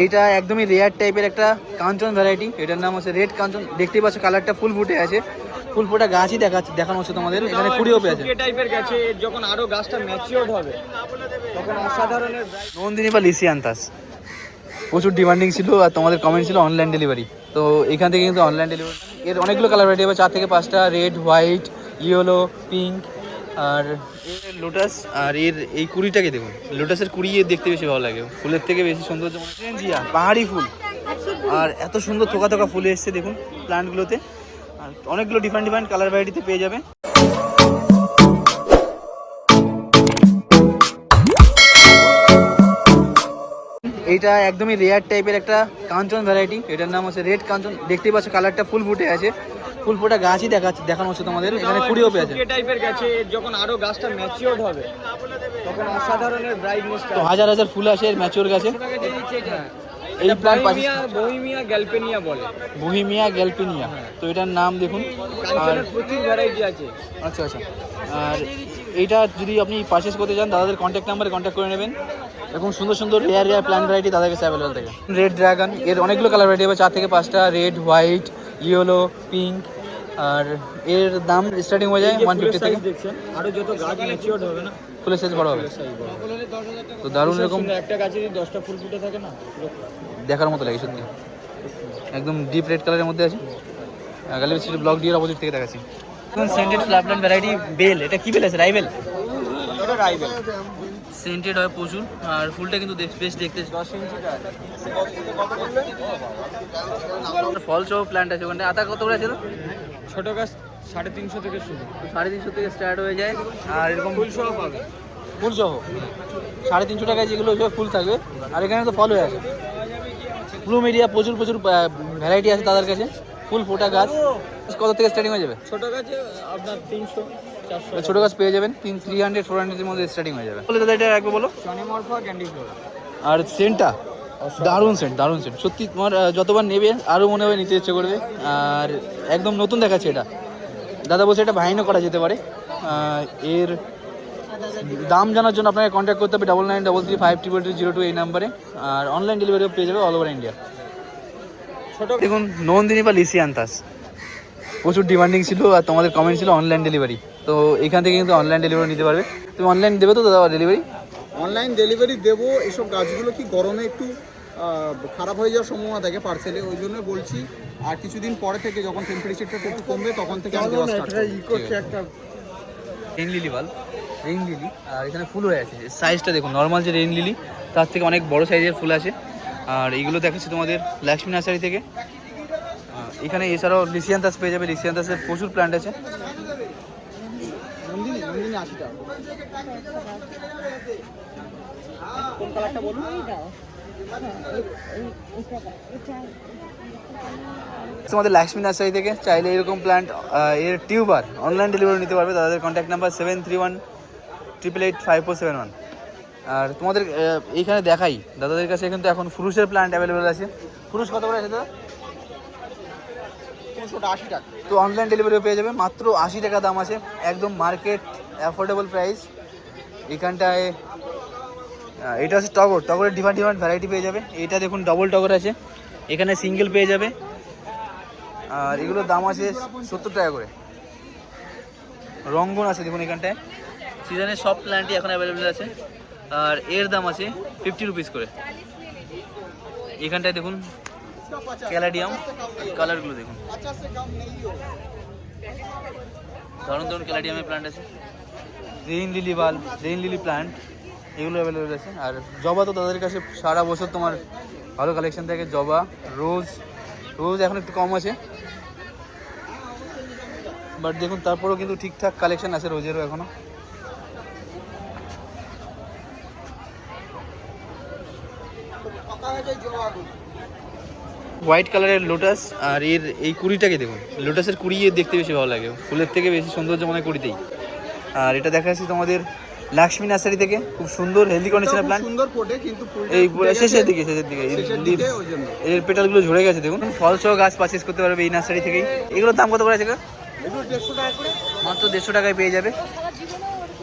এইটা একদমই রেয়ার টাইপের একটা কাঞ্চন ভ্যারাইটি, এটার নাম হচ্ছে রেড কাঞ্চন। দেখতেই পাচ্ছ কালারটা ফুল ফুটে আছে, ফুল ফোটা গাছই দেখানো হচ্ছে তোমাদের। এখানে কুড়িও পেয়েছে টাইপের গাছে, যখন আরো গাছটা ম্যাচিওর হবে তখন অসাধারণের নন্দিনী বা লিসিয়ান্থাস প্রচুর ডিমান্ডিং ছিল, আর তোমাদের কমেন্ট ছিল অনলাইন ডেলিভারি। তো এখান থেকে কিন্তু অনলাইন ডেলিভারি, এর অনেকগুলো কালার ভ্যারাইটি হবে, 4 থেকে 5টা, রেড, হোয়াইট, ইয়েলো, পিঙ্ক। আর এর লোটাস, আর এর এই কুড়িটাকে দেখুন, লোটাসের কুড়ি দেখতে বেশি ভালো লাগে, ফুলের থেকে বেশি সৌন্দর্য জিয়া পাহাড়ি ফুল। আর এত সুন্দর থোকা থোকা ফুলে এসছে দেখুন প্লান্টগুলোতে, আর অনেকগুলো ডিফারেন্ট কালার ভ্যারাইটিতে পেয়ে যাবে। এইটা একদমই রেয়ার টাইপের একটা কাঞ্চন ভ্যারাইটি, এটার নাম হচ্ছে রেড কাঞ্চন। দেখতেই পাচ্ছ কালারটা ফুল ফুটে আছে, ফুল ফোটা গাছই দেখানো হচ্ছে তোমাদের। এখানে কুড়িও পেয়েছে টাইপের গাছে, যখন আরো গাছটা ম্যাচিওর হবে তখন অসাধারণের ব্রাইটনেসটা, তো হাজার হাজার ফুল আসে এর ম্যাচিওর গাছে। এই প্ল্যান্ট বহিমিয়া গ্যালপেনিয়া বলে, বহিমিয়া গ্যালপেনিয়া। তো এটার নাম দেখুন, আর প্রচুর ভ্যারাইটি আছে। আচ্ছা। আর এইটা যদি আপনি পারচেস করতে চান, দাদাদের কন্ট্যাক্ট নাম্বারে কন্ট্যাক্ট করে নেবেন। এরকম সুন্দর রেয়ার প্ল্যান্ট ভ্যারাইটি তাদের কাছে অ্যাভেলেবল থাকে। রেড ড্রাগন, এর অনেকগুলো কালার ভ্যারাইটি হবে, 4 থেকে 5টা, রেড, হোয়াইট, ইয়েলো, পিঙ্ক। আর এর দাম স্টার্টিং হয়ে যায় 150 থেকে। আরো যত গাছ ম্যাচিওর হবে না, ফুলের সাইজ বড় হবে। তো দারুণ, এরকম একটা গাছে যদি 10টা ফুল ফুটে থাকে না, দেখার মতো লাগে সত্যি। একদম ডিপ রেড কালারের মধ্যে আছে। গালিব স্ট্রিট ব্লক ডির অপোজিট থেকে দেখাচ্ছি। সেন্টেড ফ্লাওয়ার প্ল্যান্ট ভ্যারাইটি বেল, এটা কি বেল আছে? রাইবেল। এটা রাইবেল, সেন্টেড হয় প্রচুর, আর ফুলটা কিন্তু বেশ দেখতে 10 ইঞ্চি ফল সহ প্ল্যান্ট আছে ওখানে। আতা কত করে আছে? ছোট গাছ 350 থেকে শুরু, 350 থেকে স্টার্ট হয়ে যায়। আর এরকম ফুল সহ পাবে, ফুল সহ 350 টাকায় যেগুলো ফুল থাকবে। আর এখানে তো ফল হয়ে আছে, ব্লুম এরিয়া প্রচুর ভ্যারাইটি আছে তাদের কাছে। ফুল ফোটা গাছ কত থেকে স্টার্টিং হয়ে যাবে? ছোট গাছে আপনার 300 400, ছোট গাছ পেয়ে যাবেন 300-400 এর মধ্যে স্টার্টিং হয়ে যাবে। বলে দাদা এটা একবার বলো। সনিমরফা ক্যান্ডি ফ্লোরা। আর সেন্টটা দারুণ সেন্ট সত্যি, তোমার যতবার নেবে আরও মনে হবে নিতে ইচ্ছে করবে। আর একদম নতুন দেখাচ্ছে এটা। দাদা বলছে এটা ভাইনও করা যেতে পারে। এর দাম জানার জন্য আপনাকে কন্ট্যাক্ট করতে হবে 9933533302 এই নাম্বারে। আর অনলাইন ডেলিভারিও পেয়ে যাবে অল ওভার ইন্ডিয়া। ছোটো দেখুন নন্দিনী বা লিসিয়ান্থাস প্রচুর ডিমান্ডিং ছিল, আর তোমাদের কমেন্ট ছিল অনলাইন ডেলিভারি। তো এখান থেকে কিন্তু অনলাইন ডেলিভারি নিতে পারবে। তুমি অনলাইন দেবে তো দাদা ডেলিভারি? অনলাইন ডেলিভারি দেবো। এসব গাছগুলো কি গরমে একটু খারাপ হয়ে যাওয়ার সম্ভাবনা থাকে পার্সেলে, ওই জন্য বলছি। আর কিছুদিন পরে থেকে যখন টেম্পারেচারটা একটু কমবে তখন থেকে আমি দেওয়া স্টার্ট করব। একটা rain lily bulb, rain lily, আর এখানে ফুল হয়ে আছে। সাইজটা দেখুন, নর্মাল যে রেইন লিলি তার থেকে অনেক বড় সাইজের ফুল আছে। আর এইগুলো দেখাচ্ছি তোমাদের লক্ষ্মী নার্সারি থেকে। এখানে এছাড়াও লিসিয়ান্থাস পেয়ে যাবে, লিসিয়ান্থাসের প্রচুর প্ল্যান্ট আছে। কোন কালারটা বলুন? তোমাদের লক্ষ্মী নার্সারি থেকে চাইলে এরকম প্ল্যান্ট এর টিউবার অনলাইন ডেলিভারি নিতে পারবে। তাদের কন্ট্যাক্ট নাম্বার 7318885471। আর তোমাদের এইখানে দেখাই দাদাদের কাছে কিন্তু এখন ফুরুষের প্ল্যান্ট অ্যাভেলেবেল আছে। ফুরুষ কত করে আছে দাদা? 380 টাকা। তো অনলাইন ডেলিভারিও পেয়ে যাবে, মাত্র 80 টাকা দাম আছে, একদম মার্কেট অ্যাফোর্ডেবল প্রাইস। এখানটায় এটা হচ্ছে টগরের ডিফারেন্ট ভ্যারাইটি পেয়ে যাবে। এটা দেখুন ডবল টগর আছে, এখানে সিঙ্গেল পেয়ে যাবে। আর এগুলোর দাম আছে 70 টাকা করে। রঙ্গন আছে দেখুন এখানটায়, সিজনের সব প্ল্যান্টই এখন অ্যাভেলেবেল আছে। আর এর দাম আছে 50 রুপিস করে। এখানটায় দেখুন ক্যালাডিয়াম, কালারগুলো দেখুন দারুণ ক্যালাডিয়ামের প্ল্যান্ট আছে। Rain lily bulb, rain lily plant এগুলো অ্যাভেলেবেল আছে। আর জবা তো তাদের কাছে সারা বছর তোমার ভালো কালেকশন থাকে। জবা, রোজ এখন একটু কম আছে, বাট দেখুন তারপরেও কিন্তু ঠিকঠাক কালেকশন আছে রোজেরও এখনো। হোয়াইট কালারের লোটাস, আর এর এই কুড়িটাকে দেখুন, লোটাসের কুড়ি দেখতে বেশি ভালো লাগে, ফুলের থেকে বেশি সৌন্দর্য মনে কুড়িতেই। আর এটা দেখা যাচ্ছে তোমাদের লক্ষ্মী নার্সারি থেকে, খুব সুন্দর হেলদি কন্ডিশনের প্ল্যান্ট। সুন্দর ফোটে কিন্তু এই শেষের দিকে এর পেটালগুলো ঝরে গেছে দেখুন। ফল সহ গাছ পারচেস করতে পারবে এই নার্সারি থেকেই। এগুলোর দাম কত করে আছে? মাত্র 150 টাকায় পেয়ে যাবে।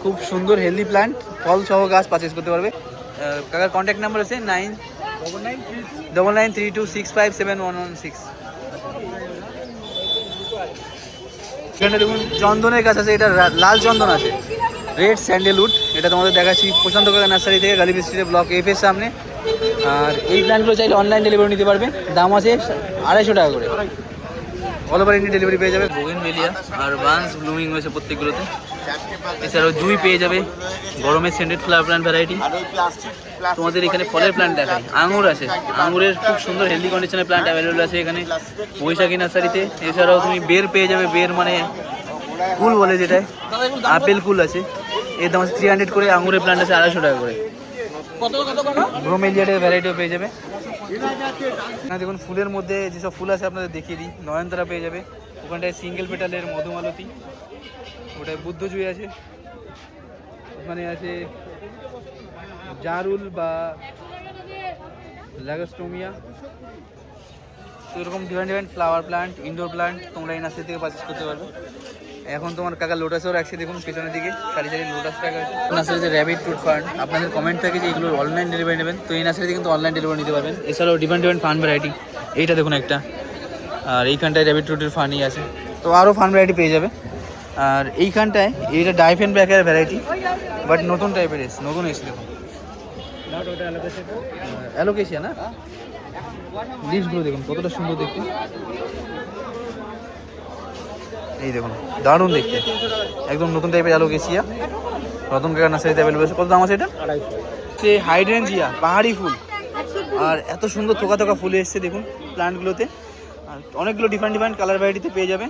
খুব সুন্দর হেলদি প্ল্যান্ট, ফল সহ গাছ পারচেস করতে পারবে। কাকার কন্ট্যাক্ট নাম্বার আছে 9932657116। এখানে দেখুন চন্দনের গাছ আছে, এটা লাল চন্দন আছে, রেড স্যান্ডেলউড। এটা তোমাদের দেখাচ্ছি প্রশান্ত কাকা নার্সারি থেকে, গালিবি স্ট্রিটে ব্লক এফ এর সামনে। আর এই প্ল্যান্টগুলো চাইলে অনলাইন ডেলিভারি নিতে পারবে, দাম আছে 250 টাকা করে, অল ওভার ইন্ডিয়া ডেলিভারি পেয়ে যাবে। বোগেনভেলিয়া আর বান্স ব্লুমিং হয়েছে প্রত্যেকগুলোতে। এছাড়াও জুই পেয়ে যাবে, গরমের সেন্টেড ফ্লাওয়ার প্ল্যান্ট ভ্যারাইটি। তোমাদের এখানে ফলের প্ল্যান্ট দেখায়, আঙুর আছে, আঙুরের খুব সুন্দর হেলদি কন্ডিশনের প্ল্যান্ট অ্যাভেলেবল আছে এখানে বৈশাখী নার্সারিতে। এছাড়াও তুমি বের পেয়ে যাবে, বের মানে কুল বলে যেটায়, আপেল কুল আছে, এর দাম আছে 300 করে। আঙুরের প্ল্যান্ট আছে 250 টাকা করে। ব্রোমেলিয়াটের ভ্যারাইটিও পেয়ে যাবে। দেখুন ফুলের মধ্যে যেসব ফুল আছে আপনাদের দেখিয়ে দিই। নয়নতারা পেয়ে যাবে, ওখানটায় সিঙ্গেল পেটালের মধুমালতী, ওটায় বুদ্ধজুই আছে, ওখানে আছে জারুল বা লাগাস্টোমিয়া। তো এরকম different flower plant, indoor plant তোমরা এই নার্সারি থেকে পারচেস করতে পারবে। এখন তোমার কাকা লোটাসও রাখছে, দেখুন পেছনের দিকে সারি সারি লোটাস টাকা আছে। নার্সারিতে র্যাবিট টুট ফান্ড, আপনাদের কমেন্ট থাকে যে এগুলো অনলাইন ডেলিভারি নেবেন, তো এই নার্সারিতে কিন্তু অনলাইন ডেলিভারি নিতে পারবেন। এছাড়াও ডিফারেন্ট ফান্ড ভ্যারাইটি, এইটা দেখুন একটা, আর এইখানটায় র্যাবিট টুটের ফানই আছে, তো আরও ফান ভ্যারাইটি পেয়ে যাবে। আর এইখানটায় এইটা ডাইফেন ব্ল্যাকের ভ্যারাইটি, বাট নতুন টাইপের এসে, নতুন এসে দেখুন, অ্যালোকেশিয়া না, লিভসগুলো দেখুন কতটা সুন্দর দেখতে। এই দেখুন দারুণ দেখতে, একদম নতুন টাইপের অ্যালোকেশিয়া, রতন কাকা নার্সারিতে অ্যাভেলেবল আছে। কত দাম আছে এটা? সে হাইড্রেনজিয়া পাহাড়ি ফুল, আর এত সুন্দর থোকা থোকা ফুল এসছে দেখুন প্ল্যান্টগুলোতে, আর অনেকগুলো ডিফারেন্ট কালার ভ্যারাইটিতে পেয়ে যাবে।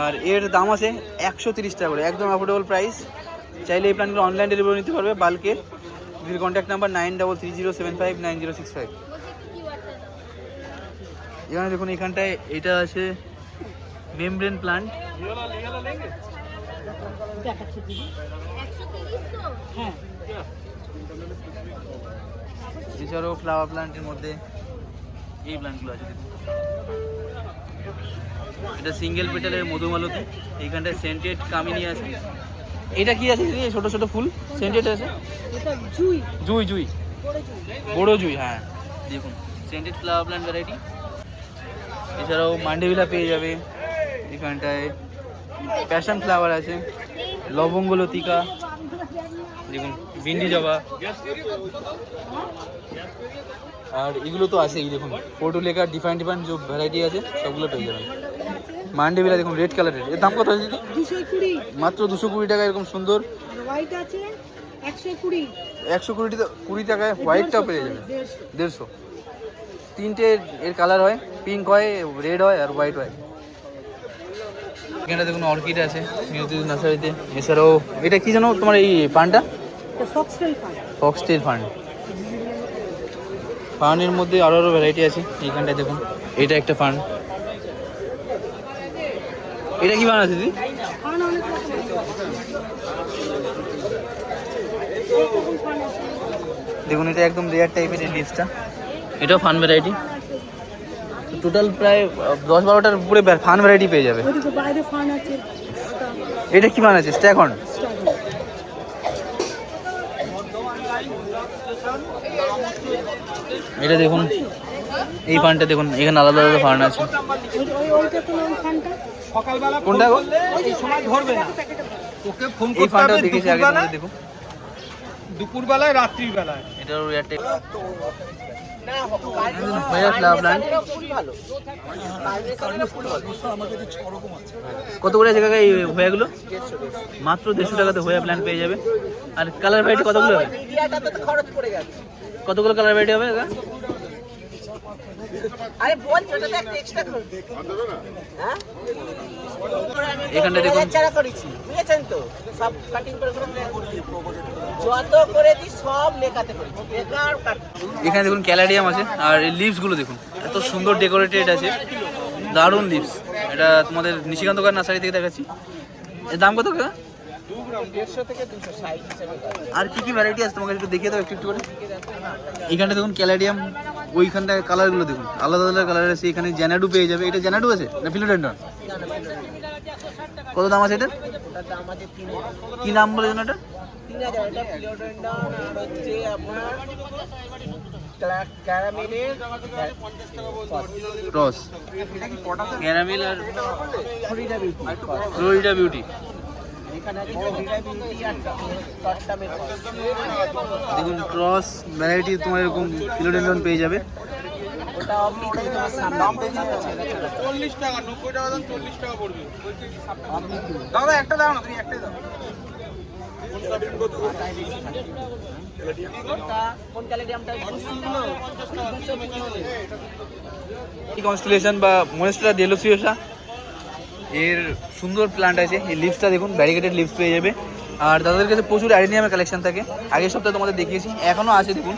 আর এর দাম আছে 130 টাকা করে, একদম অ্যাফোর্ডেবল প্রাইস। চাইলে এই প্ল্যান্টগুলো অনলাইন ডেলিভারি নিতে পারবে বাল্কের। Contact number 9330759065। এখানে দেখুন এখানটায় এটা আছে মেমব্রেন প্ল্যান্ট, এছাড়াও ফ্লাওয়ার প্ল্যান্টের মধ্যে এই প্ল্যান্টগুলো আছে দেখুন, এটা সিঙ্গেল পেটালের মধুমালতী, এইখানটায় সেন্টেড কামিনী আছে। এটা কি আছে দিদি, ছোট ছোট ফুল সেন্টেড আছে? জুই জুই বড় জুই, হ্যাঁ দেখুন সেন্টেড ফ্লাওয়ার প্ল্যান্ট ভ্যারাইটি। এছাড়াও মান্ডেভিলা পেয়ে যাবে, এখানটায় প্যাশন ফ্লাওয়ার আছে, লবঙ্গ লতিকা দেখুন, ভিন্ডি জবা, আর এগুলো তো আছে। এই দেখুন পোর্টুলেকার ডিফারেন্ট যে ভ্যারাইটি আছে সবগুলো পেয়ে যাবেন। মান্ডেভিলা দেখুন রেড কালারের, এর দাম কত আছে দিদি? 220, মাত্র 220 টাকা, এরকম সুন্দর। হোয়াইট আছে 120, 120 টাকায় হোয়াইটটাও পেয়ে যাবেন 150। তিনটে এর কালার হয়, পিঙ্ক হয়, রেড হয় আর হোয়াইট হয়। এখানে দেখুন অর্কিড আছে নিউজ নার্সারিতে। এছাড়াও এটা কি জানো তোমার এই পানটা? Foxtail fund. ফান্ডের মধ্যে আরও ভ্যারাইটি আছে, এইখানটায় দেখুন এটা একটা ফান্ড। এটা কি ফান্ড আছে দিদি? দেখুন এটা একদম রেয়ার টাইপের এই লিভসটা, এটাও ফান ভ্যারাইটি। টোটাল প্রায় 10-12টার উপরে ফান ভ্যারাইটি পেয়ে যাবে। এটা কি ফান আছে? স্ট্যাকন। এটা দেখুন এই ফানটা দেখুন, এখানে আলাদা আলাদা ফান আছে। কোনটা গো? এই ফানটাও দেখেছি আগে, দেখুন দুপুরবেলায় রাত্রিবেলায়। এটারও রেয়ার টাইপ। কত করে আছে কাকা এই হোয়াগুলো? মাত্র 150 টাকাতে হোয়া প্ল্যান্ট পেয়ে যাবে। আর কালার ভ্যারাইটি কতগুলো হবে? কতগুলো কালার ভ্যারাইটি হবে কাকা? এখানটা দেখুন এখানে দেখুন ক্যালারিয়াম আছে, আর এই লিভসগুলো দেখুন এত সুন্দর ডেকোরেটেড আছে, দারুণ লিভস। এটা তোমাদের নিশিকান্ত কার নার্সারি থেকে দেখাচ্ছি। এর দাম কত কাকা? 150 থেকে 260 হিসেবে। আর কি কি ভ্যারাইটি আছে তোমাকে একটু দেখিয়ে দাও একটু একটু করে। এখানটা দেখুন ক্যালারিয়াম, ওইখানটায় কালারগুলো দেখুন আলাদা আলাদা কালার আছে। এখানে জ্যানাডু পেয়ে যাবে। এটা জ্যানাডু আছে না ফিলোডেন্ড্রন? কত দাম আছে এটার? কি নাম বলে এটা? 3000। এটা ফিলোডেন্ড্রন আর হচ্ছে আপনার ক্যারামেলের ক্রস ক্যারামেল আর ফ্লোরিডা বিউটি। দেখুন ক্রস ভ্যারাইটি তোমার এরকম ফিলোডেন্ড্রন পেয়ে যাবে। দাদা একটা দাও না, তুমি একটাই দাও। কনস্টেলেশন বা মনেস্ট্রা ডেলোসিওসা এর সুন্দর প্ল্যান্ট আছে। এই লিভসটা দেখুন, ব্যারিকেটেড লিভস পেয়ে যাবে। আর তাদের কাছে প্রচুর অ্যারেনিয়ামের কালেকশন থাকে, আগের সপ্তাহে তোমাদের দেখিয়েছি, এখনও আছে দেখুন।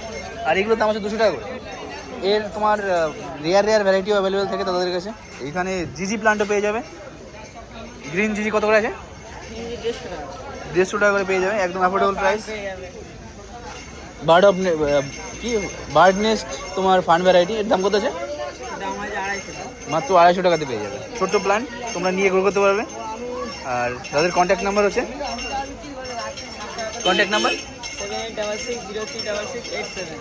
আর এগুলো দাম আছে 200 টাকা করে। এর তোমার রেয়ার ভ্যারাইটিও অ্যাভেলেবেল থাকে তাদের কাছে। এইখানে জিজি প্ল্যান্টও পেয়ে যাবে। গ্রিন জিজি কত করে আছে? 150 টাকা করে পেয়ে যাবে, একদম অ্যাফোর্ডেবল প্রাইস। বার্ড নেস্ট তোমার ফান ভ্যারাইটি, এর দাম কত আছে? মাত্র 250 টাকাতে পেয়ে যাবে। ছোট্ট প্ল্যান্ট, তোমরা নিয়ে গ্রো করতে পারবে। আর তাদের কন্ট্যাক্ট নাম্বার হচ্ছে, কন্ট্যাক্ট নাম্বার 7866036687।